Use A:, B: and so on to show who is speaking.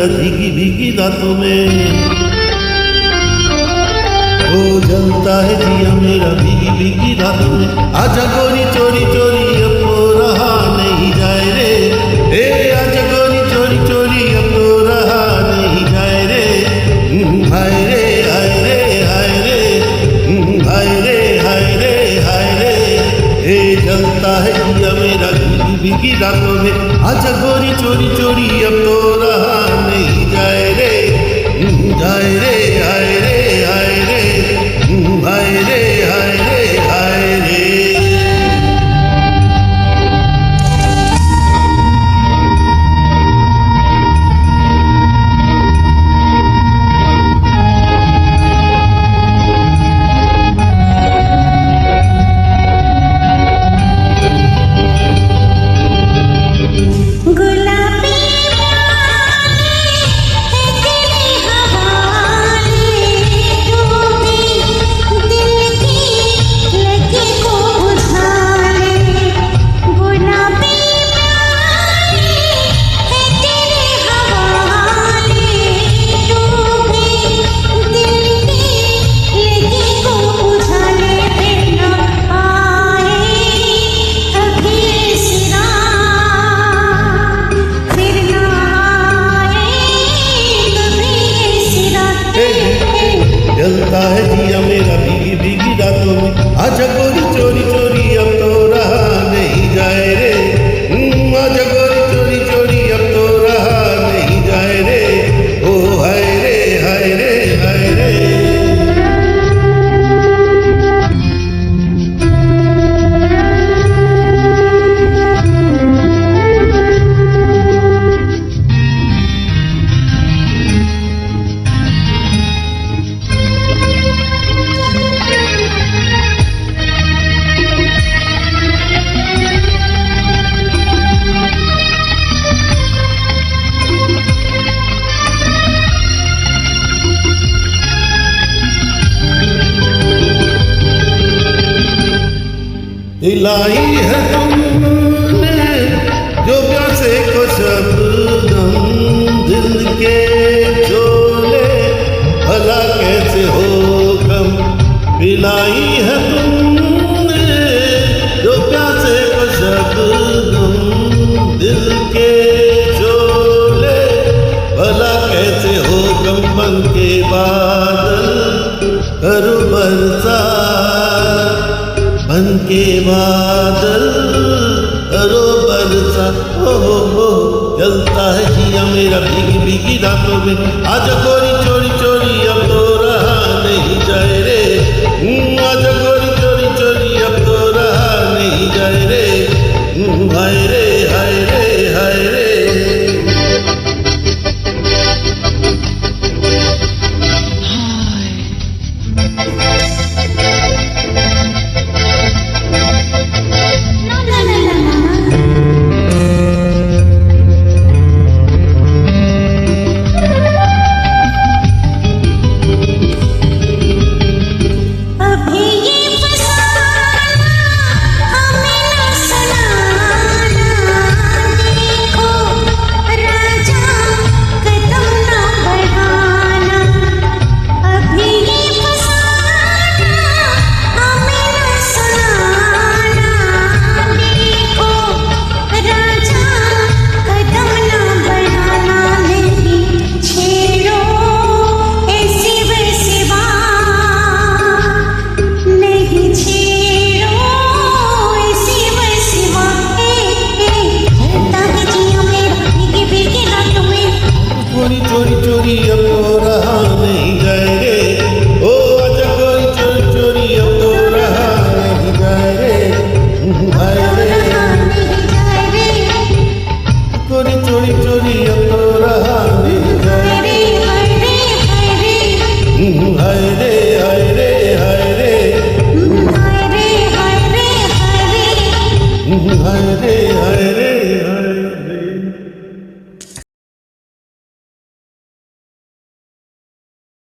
A: मेरा भीगी भीगी रातों में। ओ जलता है जिया मेरा भीगी भीगी रातों में। आजा गोरी चोरी चोरी अब तो रहा नहीं जाए रे। ए आजा गोरी चोरी चोरी अब तो रहा नहीं जाए रे। हाय रे हाय रे हाय रे हाय रे हाय रे हाय रे। ए जलता है जिया मेरा भीगी भीगी रातों में। आजा गोरी चोरी चोरी अब तो रहा नहीं जाए रे। जाए रे हाय रे हाय रे हाय रे हाय रे हाय रे। जलता है जिया मेरा भीगी भीगी रातों में। आजा गोरी चोरी चोरी अब तो रहा नहीं जाए रे। आजा गोरी चोरी चोरी अब तो रहा नहीं जाए रे। ओ हाय रे हाय रे हाय रे। दिलाई है तुमने जो प्यासे को शबनम दिल के झोले भला कैसे हो गम। पिलाई है तुमने जो प्यासे को शबनम दिल के झोले भला कैसे हो गम। बन के बादल करो बरसात बन के बादल करो बरसा। हो जलता है जिया मेरा भीगी भीगी रातों में। आजा गोरी चोरी चोरी अब तो रहा नहीं जाए रे। आजा गोरी चोरी चोरी अब तो रहा नहीं जाए रे। हाय रे हाय रे हाय रे। चोरी चोरी अब तो रहा नहीं जाए रे। ओ आजा गोरी चोरी चोरी अब तो रहा नहीं जाए रे। हाय रे गोरी चोरी चोरी अब तो रहा नहीं जाए रे। हाय रे हाय रे हाय रे हाय रे हाय रे हाय रे हाय रे हाय रे।